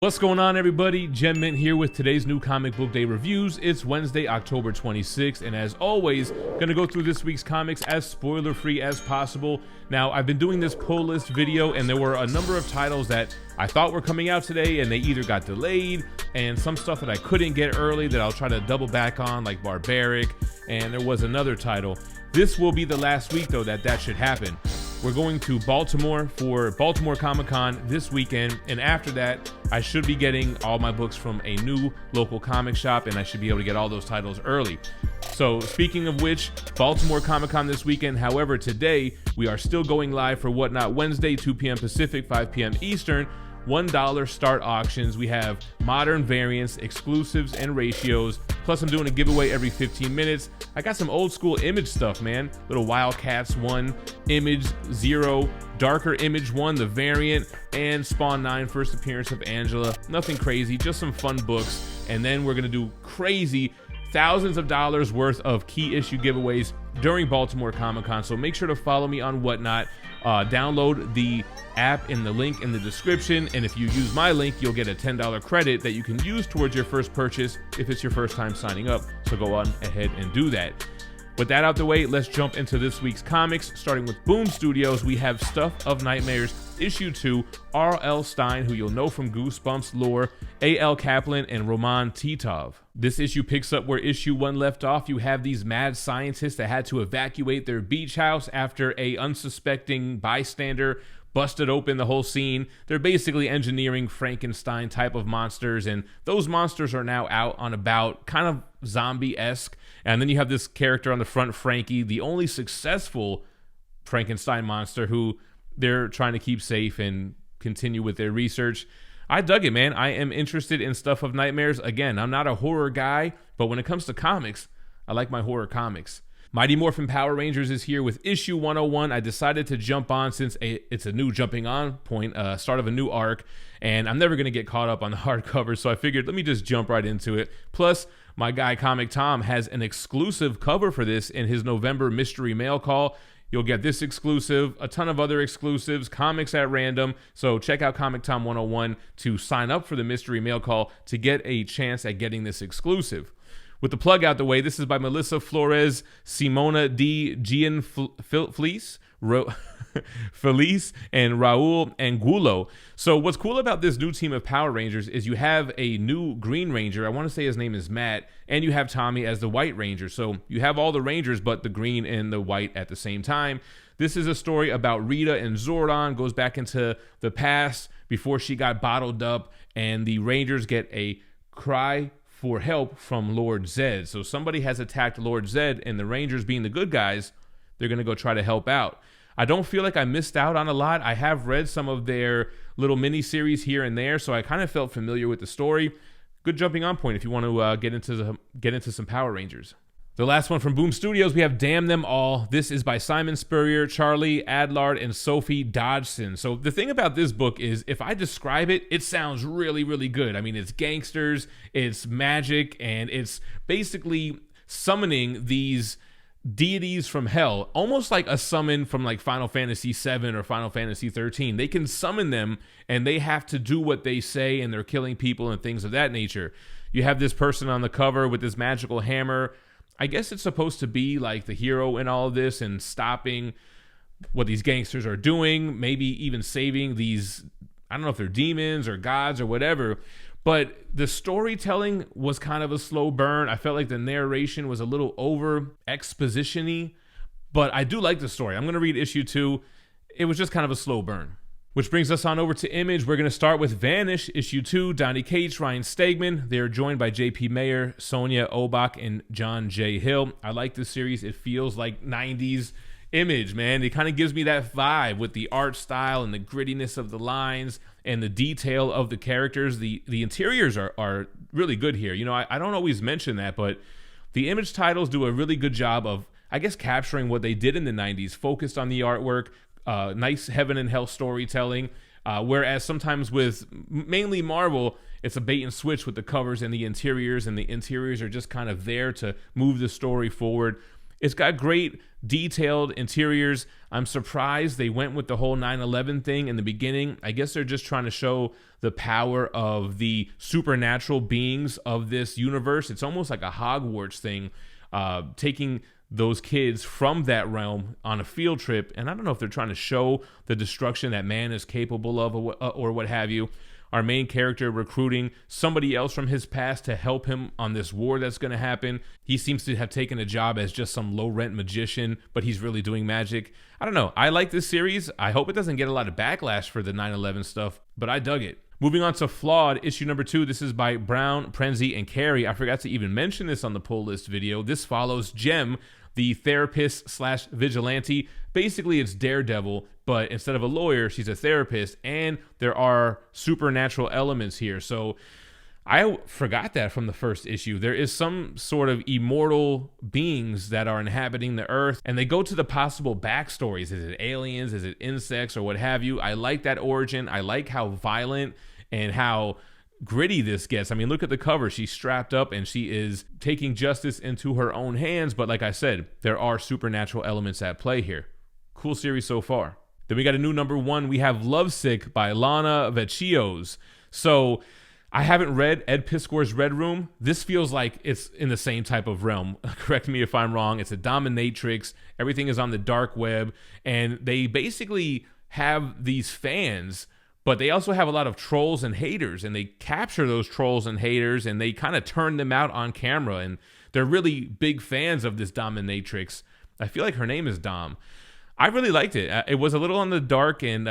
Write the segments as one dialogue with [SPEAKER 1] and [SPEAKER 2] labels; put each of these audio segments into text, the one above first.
[SPEAKER 1] What's going on, everybody? GemMint here with today's new comic book day reviews. It's Wednesday, October 26th, and as always, gonna go through this week's comics as spoiler-free as possible. Now, I've been doing this pull list video, and there were a number of titles that I thought were coming out today, and they either got delayed, and some stuff that I couldn't get early that I'll try to double back on, like Barbaric, and there was another title. This will be the last week, though, that should happen. We're going to Baltimore for Baltimore Comic-Con this weekend, and after that, I should be getting all my books from a new local comic shop, and I should be able to get all those titles early. So speaking of which, Baltimore Comic-Con this weekend. However, today, we are still going live for Whatnot Wednesday, 2 p.m. Pacific, 5 p.m. Eastern. $1 start auctions. We have modern variants, exclusives, and ratios. Plus, I'm doing a giveaway every 15 minutes. I got some old school Image stuff, man. Little Wildcats 1, Image 0, Darker Image 1, the variant, and Spawn 9, first appearance of Angela. Nothing crazy, just some fun books. And then we're gonna do crazy thousands of dollars worth of key issue giveaways during Baltimore Comic-Con. So make sure to follow me on Whatnot. Download the app in the link in the description, and if you use my link, you'll get a $10 credit that you can use towards your first purchase if it's your first time signing up. So go on ahead and do that. With that out the way, let's jump into this week's comics. Starting with Boom Studios, we have Stuff of Nightmares Issue 2, R.L. Stine, who you'll know from Goosebumps lore, A.L. Kaplan, and Roman Titov. This issue picks up where issue 1 left off. You have these mad scientists that had to evacuate their beach house after a unsuspecting bystander busted open the whole scene. They're basically engineering Frankenstein type of monsters, and those monsters are now out on about, kind of zombie-esque. And then you have this character on the front, Frankie, the only successful Frankenstein monster who they're trying to keep safe and continue with their research. I dug it, man. I am interested in Stuff of Nightmares. Again, I'm not a horror guy, but when it comes to comics, I like my horror comics. Mighty Morphin Power Rangers is here with issue 101. I decided to jump on since it's a new jumping on point, start of a new arc, and I'm never going to get caught up on the hardcover, so I figured let me just jump right into it. Plus, my guy Comic Tom has an exclusive cover for this in his November mystery mail call. You'll get this exclusive, a ton of other exclusives, comics at random. So check out Comic Tom 101 to sign up for the mystery mail call to get a chance at getting this exclusive. With the plug out the way, this is by Melissa Flores, Simona D. Gianfelice, Felice, and Raul Angulo. So what's cool about this new team of Power Rangers is you have a new Green Ranger. I want to say his name is Matt, and you have Tommy as the White Ranger. So you have all the Rangers, but the green and the white at the same time. This is a story about Rita and Zordon, goes back into the past before she got bottled up, and the Rangers get a cry for help from Lord Zed. So somebody has attacked Lord Zed, and the Rangers, being the good guys, they're going to go try to help out. I don't feel like I missed out on a lot. I have read some of their little mini-series here and there, so I kind of felt familiar with the story. Good jumping on point if you want to get into some Power Rangers. The last one from Boom Studios, we have Damn Them All. This is by Simon Spurrier, Charlie Adlard, and Sophie Dodgson. So the thing about this book is, if I describe it, it sounds really, really good. I mean, it's gangsters, it's magic, and it's basically summoning these deities from hell, almost like a summon from like Final Fantasy VII or Final Fantasy XIII. They can summon them, and they have to do what they say, and they're killing people and things of that nature. You have this person on the cover with this magical hammer. I guess it's supposed to be like the hero in all of this and stopping what these gangsters are doing, maybe even saving these, I don't know if they're demons or gods or whatever, but the storytelling was kind of a slow burn. I felt like the narration was a little over exposition-y, but I do like the story. I'm going to read issue 2. It was just kind of a slow burn. Which brings us on over to Image. We're going to start with Vanish, issue 2, Donny Cates, Ryan Stegman. They're joined by J.P. Mayer, Sonia Obach, and John J. Hill. I like this series. It feels like 90s Image, man. It kind of gives me that vibe with the art style and the grittiness of the lines and the detail of the characters. The interiors are really good here. You know, I don't always mention that, but the Image titles do a really good job of, I guess, capturing what they did in the 90s, focused on the artwork, nice heaven and hell storytelling, whereas sometimes with mainly Marvel, it's a bait and switch with the covers and the interiors are just kind of there to move the story forward. It's got great detailed interiors. I'm surprised they went with the whole 9/11 thing in the beginning. I guess they're just trying to show the power of the supernatural beings of this universe. It's almost like a Hogwarts thing, taking those kids from that realm on a field trip. And I don't know if they're trying to show the destruction that man is capable of or what have you. Our main character recruiting somebody else from his past to help him on this war that's going to happen. He seems to have taken a job as just some low-rent magician, but he's really doing magic. I don't know. I like this series. I hope it doesn't get a lot of backlash for the 9/11 stuff, but I dug it. Moving on to Flawed, issue number 2. This is by Brown, Prenzi, and Carey. I forgot to even mention this on the pull list video. This follows Gem, the therapist slash vigilante. Basically, it's Daredevil, but instead of a lawyer, she's a therapist, and there are supernatural elements here. So I forgot that from the first issue. There is some sort of immortal beings that are inhabiting the earth, and they go to the possible backstories. Is it aliens? Is it insects or what have you? I like that origin. I like how violent and how gritty this gets. I mean, look at the cover. She's strapped up and she is taking justice into her own hands. But like I said, there are supernatural elements at play here. Cool series so far. Then we got a new number 1. We have Lovesick by Lana Vecchios. So I haven't read Ed Piskor's Red Room. This feels like it's in the same type of realm. Correct me if I'm wrong. It's a dominatrix. Everything is on the dark web. And they basically have these fans, but they also have a lot of trolls and haters, and they capture those trolls and haters, and they kind of turn them out on camera, and they're really big fans of this dominatrix. I feel like her name is Dom. I really liked it. It was a little on the dark and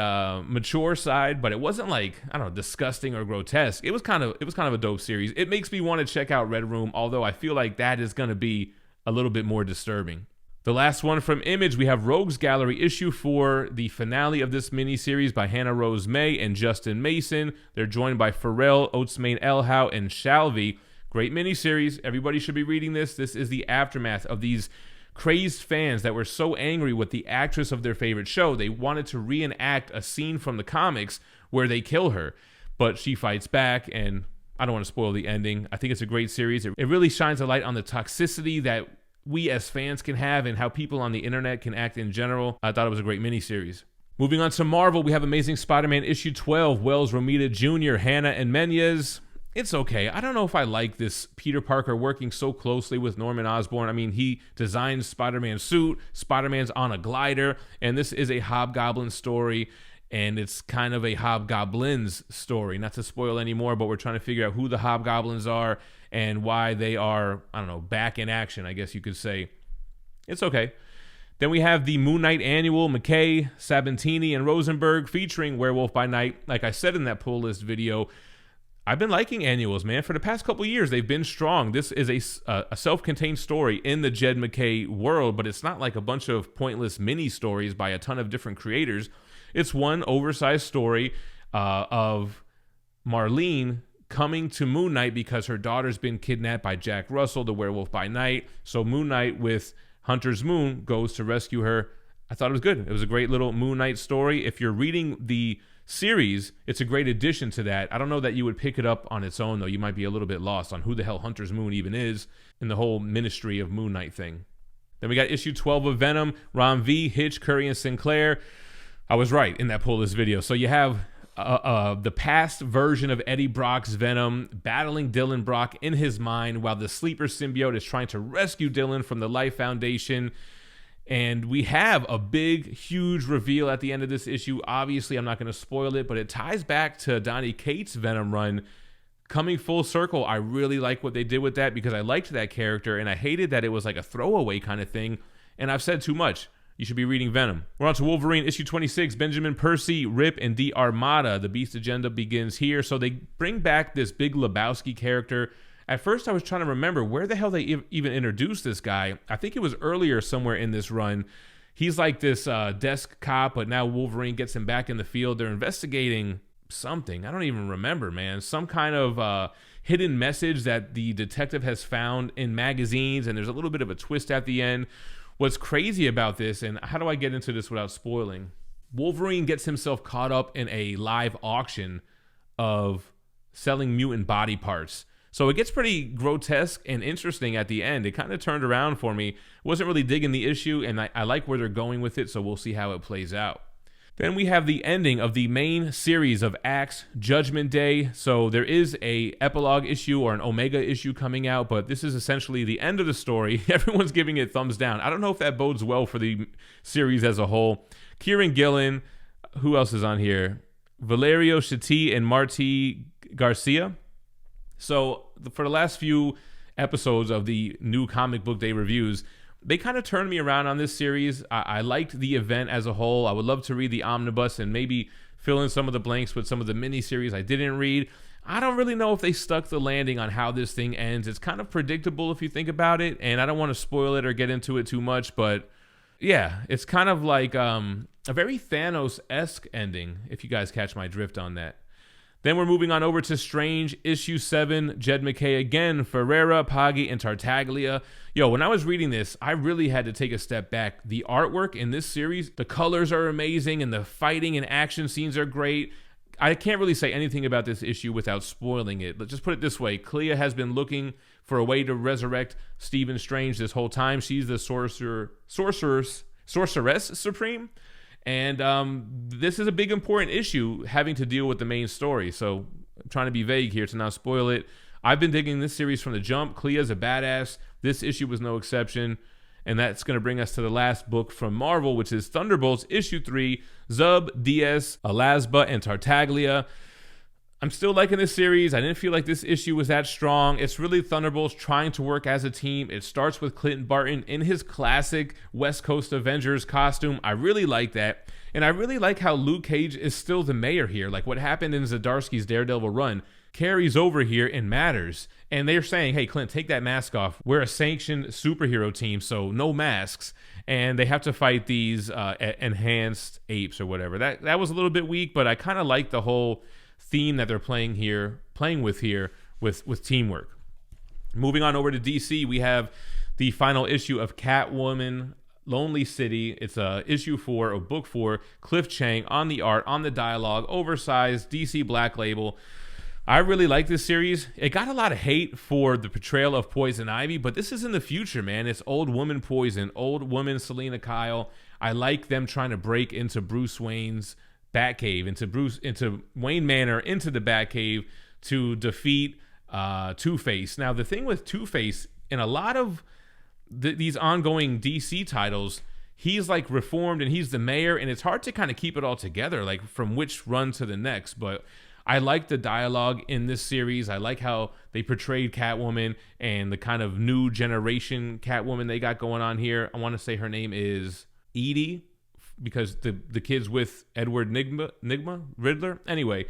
[SPEAKER 1] mature side, but it wasn't like, I don't know, disgusting or grotesque. It was kind of a dope series. It makes me want to check out Red Room, although I feel like that is going to be a little bit more disturbing. The last one from Image, we have Rogues Gallery issue 4, the finale of this miniseries by Hannah Rose May and Justin Mason. They're joined by Pharrell, Oatsmain Elhow, and Shalvey. Great miniseries. Everybody should be reading this. This is the aftermath of these crazed fans that were so angry with the actress of their favorite show. They wanted to reenact a scene from the comics where they kill her, but she fights back, and I don't want to spoil the ending. I think it's a great series. It really shines a light on the toxicity that we as fans can have and how people on the internet can act in general. I thought it was a great miniseries. Moving on to Marvel, we have Amazing Spider-Man issue 12, Wells, Romita Jr., Hannah, and Menez. It's okay. I don't know if I like this Peter Parker working so closely with Norman Osborn. I mean, he designed Spider-Man's suit, Spider-Man's on a glider, and this is a Hobgoblin story, and it's kind of a Hobgoblins story. Not to spoil anymore, but we're trying to figure out who the Hobgoblins are and why they are, I don't know, back in action, I guess you could say. It's okay. Then we have the Moon Knight Annual, McKay, Sabatini, and Rosenberg featuring Werewolf by Night. Like I said in that pull list video, I've been liking annuals, man. For the past couple years, they've been strong. This is a self-contained story in the Jed McKay world, but it's not like a bunch of pointless mini stories by a ton of different creators. It's one oversized story of Marlene coming to Moon Knight because her daughter's been kidnapped by Jack Russell, the Werewolf by Night. So Moon Knight with Hunter's Moon goes to rescue her. I thought it was good. It was a great little Moon Knight story. If you're reading the series, it's a great addition to that. I don't know that you would pick it up on its own, though. You might be a little bit lost on who the hell Hunter's Moon even is in the whole ministry of Moon Knight thing. Then we got issue 12 of Venom, Ron V, Hitch, Curry, and Sinclair. I was right in that pull list video. So you have the past version of Eddie Brock's Venom battling Dylan Brock in his mind while the sleeper symbiote is trying to rescue Dylan from the Life Foundation. And we have a big, huge reveal at the end of this issue. Obviously, I'm not going to spoil it, but it ties back to Donny Cates' Venom run. Coming full circle, I really like what they did with that because I liked that character, and I hated that it was like a throwaway kind of thing. And I've said too much. You should be reading Venom. We're on to Wolverine, issue 26, Benjamin Percy, Rip, and D. Armada. The Beast agenda begins here. So they bring back this Big Lebowski character. At first, I was trying to remember where the hell they even introduced this guy. I think it was earlier somewhere in this run. He's like this desk cop, but now Wolverine gets him back in the field. They're investigating something. I don't even remember, man. Some kind of hidden message that the detective has found in magazines, and there's a little bit of a twist at the end. What's crazy about this, and how do I get into this without spoiling? Wolverine gets himself caught up in a live auction of selling mutant body parts. So it gets pretty grotesque and interesting at the end. It kind of turned around for me. Wasn't really digging the issue, and I like where they're going with it, so we'll see how it plays out. Then we have the ending of the main series of Axe, Judgment Day. So there is a epilogue issue or an Omega issue coming out, but this is essentially the end of the story. Everyone's giving it thumbs down. I don't know if that bodes well for the series as a whole. Kieran Gillen, who else is on here? Valerio Chatti and Marti Garcia. So for the last few episodes of the new Comic Book Day reviews, they kind of turned me around on this series. I liked the event as a whole. I would love to read the omnibus and maybe fill in some of the blanks with some of the miniseries I didn't read. I don't really know if they stuck the landing on how this thing ends. It's kind of predictable if you think about it, and I don't want to spoil it or get into it too much, but yeah, it's kind of like a very Thanos-esque ending, if you guys catch my drift on that. Then we're moving on over to Strange, issue 7, Jed MacKay again, Ferreira, Paggi, and Tartaglia. Yo, when I was reading this, I really had to take a step back. The artwork in this series, the colors are amazing, and the fighting and action scenes are great. I can't really say anything about this issue without spoiling it. Let's just put it this way. Clea has been looking for a way to resurrect Stephen Strange this whole time. She's the Sorceress Supreme. And this is a big important issue having to deal with the main story. So I'm trying to be vague here to not spoil it. I've been digging this series from the jump. Clea's a badass. This issue was no exception. And that's going to bring us to the last book from Marvel, which is Thunderbolts issue 3, Zub, Diaz, Alasba, and Tartaglia. I'm still liking this series. I didn't feel like this issue was that strong. It's really Thunderbolts trying to work as a team. It starts with Clint Barton in his classic West Coast Avengers costume. I really like that. And I really like how Luke Cage is still the mayor here. Like what happened in Zdarsky's Daredevil run carries over here and matters. And they're saying, hey, Clint, take that mask off. We're a sanctioned superhero team, so no masks. And they have to fight these enhanced apes or whatever. That was a little bit weak, but I kind of like the whole theme that they're playing with teamwork. Moving on over to DC, we have the final issue of Catwoman, Lonely City. It's issue 4 of book 4. Cliff Chang on the art, on the dialogue, oversized DC Black Label. I really like this series. It got a lot of hate for the portrayal of Poison Ivy, but this is in the future, man. It's old woman Poison, old woman Selena Kyle. I like them trying to break into Bruce Wayne's Batcave, into Wayne Manor, into the Batcave to defeat TwoFace. Now, the thing with TwoFace, in a lot of these ongoing DC titles, he's like reformed and he's the mayor, and it's hard to kind of keep it all together, like from which run to the next. But I like the dialogue in this series. I like how they portrayed Catwoman and the kind of new generation Catwoman they got going on here. I want to say her name is Edie, because the kids with Edward Nigma, Riddler. Anyway,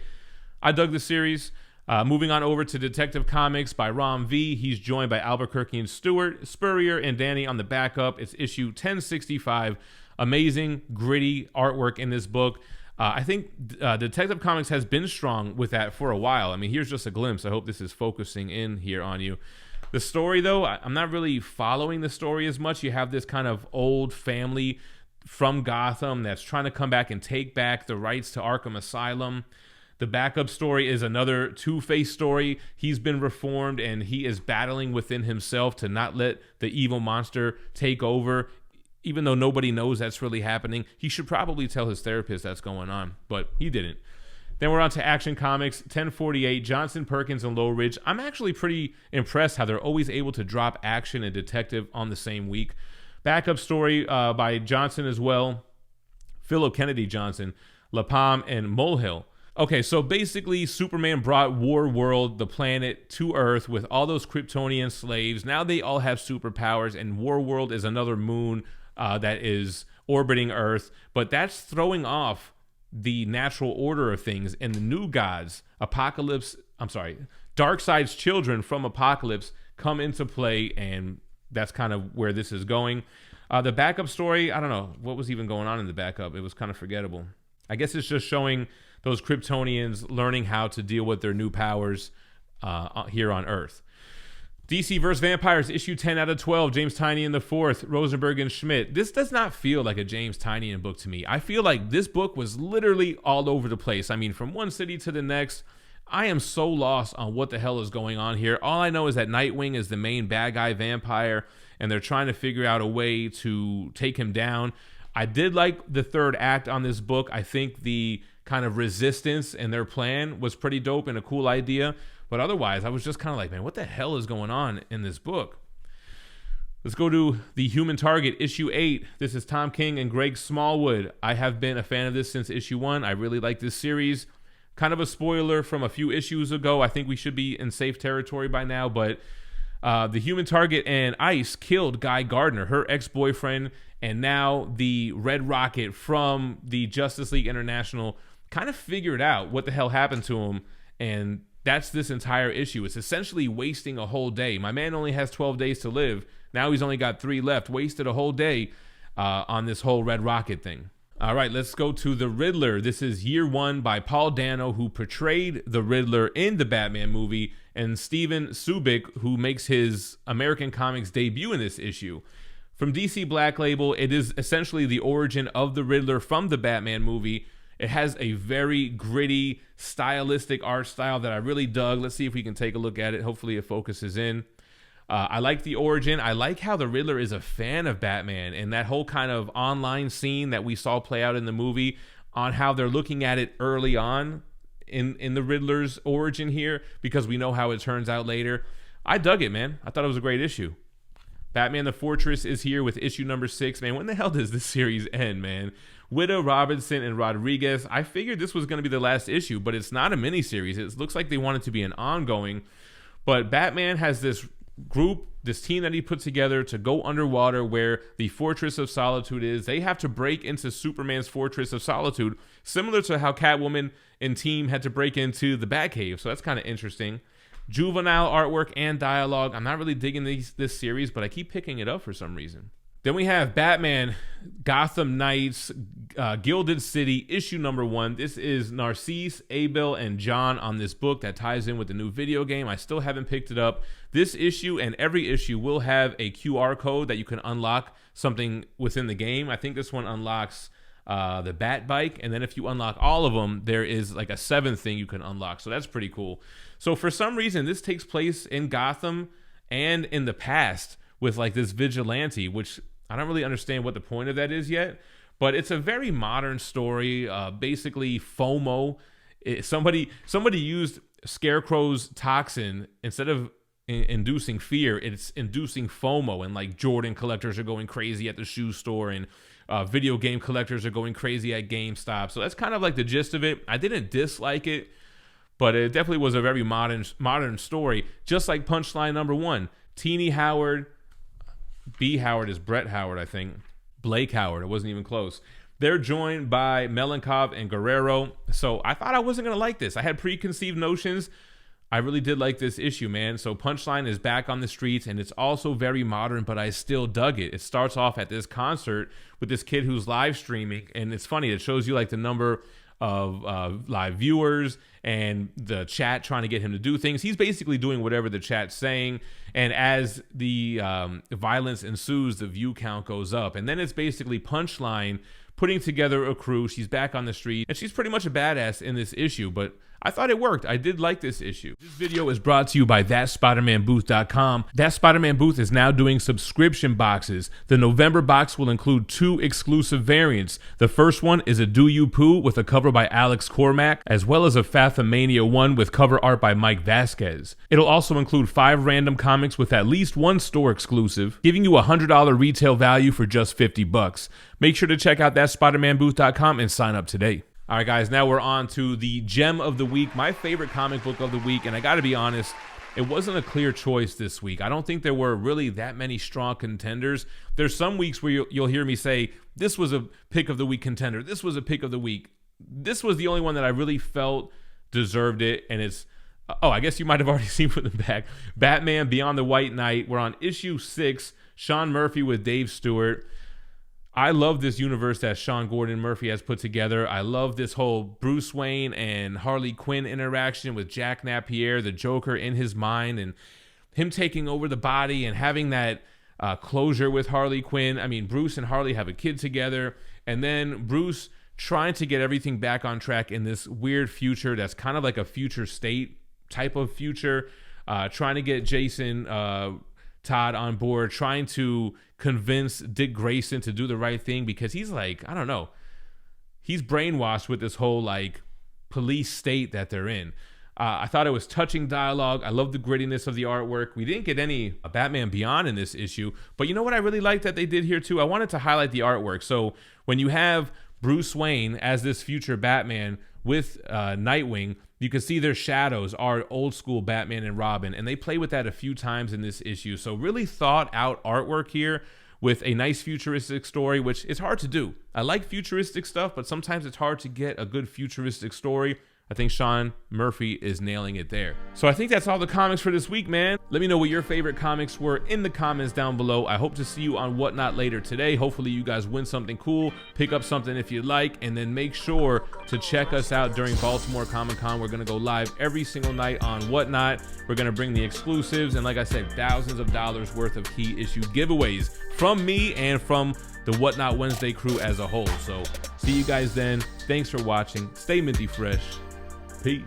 [SPEAKER 1] I dug the series. Moving on over to Detective Comics by Rom V. He's joined by Albuquerque and Stewart, Spurrier, and Danny on the backup. It's issue 1065. Amazing, gritty artwork in this book. I think Detective Comics has been strong with that for a while. I mean, here's just a glimpse. I hope this is focusing in here on you. The story, though, I'm not really following the story as much. You have this kind of old family from Gotham that's trying to come back and take back the rights to Arkham Asylum. The backup story is another Two-Face story. He's been reformed and he is battling within himself to not let the evil monster take over. Even though nobody knows that's really happening, he should probably tell his therapist that's going on, but he didn't. Then we're on to Action Comics, 1048, Johnson, Perkins, and Low Ridge. I'm actually pretty impressed how they're always able to drop Action and Detective on the same week. Backup story by Johnson as well, Philip Kennedy Johnson, Lapalm, and Molehill. Okay, so basically Superman brought War World, the planet, to Earth with all those Kryptonian slaves. Now they all have superpowers, and War World is another moon that is orbiting Earth, but that's throwing off the natural order of things, and the new gods, Darkseid's children from Apocalypse come into play, and that's kind of where this is going. The backup story, I don't know what was even going on in the backup. It was kind of forgettable. I guess it's just showing those Kryptonians learning how to deal with their new powers here on Earth. DC vs. Vampires, issue 10 out of 12, James Tynion the Fourth, Rosenberg and Schmidt. This does not feel like a James Tynion book to me. I feel like this book was literally all over the place. I mean, from one city to the next, I am so lost on what the hell is going on here. All I know is that Nightwing is the main bad guy vampire, and they're trying to figure out a way to take him down. I did like the third act on this book. I think the kind of resistance and their plan was pretty dope and a cool idea. But otherwise, I was just kind of like, man, what the hell is going on in this book? Let's go to The Human Target, issue 8. This is Tom King and Greg Smallwood. I have been a fan of this since issue 1. I really like this series. Kind of a spoiler from a few issues ago. I think we should be in safe territory by now, but the Human Target and Ice killed Guy Gardner, her ex-boyfriend, and now the Red Rocket from the Justice League International kind of figured out what the hell happened to him, and that's this entire issue. It's essentially wasting a whole day. My man only has 12 days to live. Now he's only got 3 left. Wasted a whole day on this whole Red Rocket thing. All right, let's go to The Riddler. This is year 1 by Paul Dano, who portrayed the Riddler in the Batman movie, and Steven Subic, who makes his American Comics debut in this issue. From DC Black Label, it is essentially the origin of the Riddler from the Batman movie. It has a very gritty, stylistic art style that I really dug. Let's see if we can take a look at it. Hopefully it focuses in. I like the origin. I like how the Riddler is a fan of Batman, and that whole kind of online scene that we saw play out in the movie on how they're looking at it early on in the Riddler's origin here, because we know how it turns out later. I dug it, man. I thought it was a great issue. Batman the Fortress is here with issue number 6. Man, when the hell does this series end, man? Widow, Robinson, and Rodriguez. I figured this was going to be the last issue, but it's not a miniseries. It looks like they want it to be an ongoing. But Batman has this group, this team that he put together to go underwater where the Fortress of Solitude is. They have to break into Superman's Fortress of Solitude, similar to how Catwoman and team had to break into the Batcave. So that's kind of interesting. Juvenile artwork and dialogue. I'm not really digging this series, but I keep picking it up for some reason. Then we have Batman Gotham Knights Gilded City issue number 1. This is Narcisse, Abel, and John on this book that ties in with the new video game. I still haven't picked it up. This issue and every issue will have a QR code that you can unlock something within the game. I think this one unlocks the Bat Bike, and then if you unlock all of them, there is like a 7th thing you can unlock. So that's pretty cool. So for some reason, this takes place in Gotham and in the past with like this vigilante, which I don't really understand what the point of that is yet, but it's a very modern story. Basically, FOMO. Somebody used Scarecrow's toxin instead of inducing fear. It's inducing FOMO, and like Jordan collectors are going crazy at the shoe store, and video game collectors are going crazy at GameStop. So that's kind of like the gist of it. I didn't dislike it, but it definitely was a very modern story, just like Punchline number 1. Teeny Howard, B. Howard is Brett Howard, I think. Blake Howard, it wasn't even close. They're joined by Melenkov and Guerrero. So I thought I wasn't going to like this. I had preconceived notions. I really did like this issue, man. So Punchline is back on the streets, and it's also very modern, but I still dug it. It starts off at this concert with this kid who's live streaming, and it's funny. It shows you like the number of live viewers and the chat trying to get him to do things. He's basically doing whatever the chat's saying, and as the violence ensues, the view count goes up. And then it's basically Punchline putting together a crew. She's back on the street, and she's pretty much a badass in this issue, but I thought it worked. I did like this issue. This video is brought to you by ThatSpidermanBooth.com. That Spider-Man Booth is now doing subscription boxes. The November box will include 2 exclusive variants. The first one is a Do You Poo with a cover by Alex Cormack, as well as a Fathomania 1 with cover art by Mike Vasquez. It'll also include 5 random comics with at least 1 store exclusive, giving you a $100 retail value for just $50. Make sure to check out ThatSpidermanBooth.com and sign up today. All right, guys, now we're on to the gem of the week, my favorite comic book of the week, and I got to be honest, it wasn't a clear choice this week. I don't think there were really that many strong contenders. There's some weeks where you'll hear me say, this was a pick of the week contender, this was a pick of the week. This was the only one that I really felt deserved it, and it's, oh, I guess you might have already seen from the back, Batman Beyond the White Knight. We're on issue 6, Sean Murphy with Dave Stewart. I love this universe that Sean Gordon Murphy has put together. I love this whole Bruce Wayne and Harley Quinn interaction with Jack Napier, the Joker in his mind, and him taking over the body and having that closure with Harley Quinn. I mean, Bruce and Harley have a kid together, and then Bruce trying to get everything back on track in this weird future that's kind of like a future state type of future, trying to get Jason Todd on board, trying to convince Dick Grayson to do the right thing, because he's like, I don't know, he's brainwashed with this whole like police state that they're in. I thought it was touching dialogue. I love the grittiness of the artwork. We didn't get any Batman Beyond in this issue, but you know what I really liked that they did here too? I wanted to highlight the artwork. So when you have Bruce Wayne as this future Batman with Nightwing, you can see their shadows are old school Batman and Robin, and they play with that a few times in this issue. So really thought out artwork here with a nice futuristic story, which is hard to do. I like futuristic stuff, but sometimes it's hard to get a good futuristic story. I think Sean Murphy is nailing it there. So I think that's all the comics for this week, man. Let me know what your favorite comics were in the comments down below. I hope to see you on Whatnot later today. Hopefully you guys win something cool, pick up something if you'd like, and then make sure to check us out during Baltimore Comic Con. We're gonna go live every single night on Whatnot. We're gonna bring the exclusives, and like I said, thousands of dollars worth of key issue giveaways from me and from the Whatnot Wednesday crew as a whole. So see you guys then. Thanks for watching. Stay minty fresh. Peace.